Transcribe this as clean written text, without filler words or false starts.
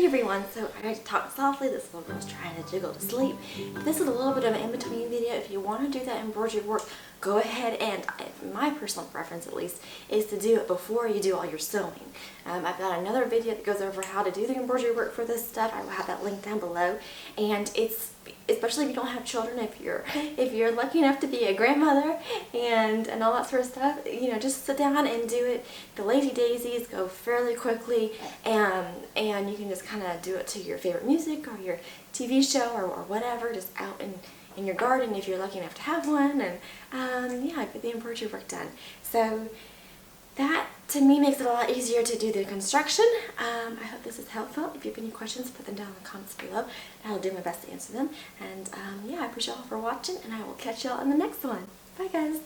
everyone, so I had to talk softly. This little girl's trying to jiggle to sleep. This is a little bit of an in-between video. If you want to do that embroidery work, go ahead and, my personal preference at least, is to do it before you do all your sewing. I've got another video that goes over how to do the embroidery work for this stuff. I will have that link down below, and it's especially if you don't have children, if you're lucky enough to be a grandmother and all that sort of stuff, you know, just sit down and do it. The lazy daisies go fairly quickly, and you can just kind of do it to your favorite music or your TV show or whatever, just out in your garden if you're lucky enough to have one, and yeah, get the embroidery work done. So that, to me, makes it a lot easier to do the construction. I hope this is helpful. If you have any questions, put them down in the comments below, and I'll do my best to answer them. And yeah, I appreciate y'all for watching, and I will catch y'all in the next one. Bye, guys.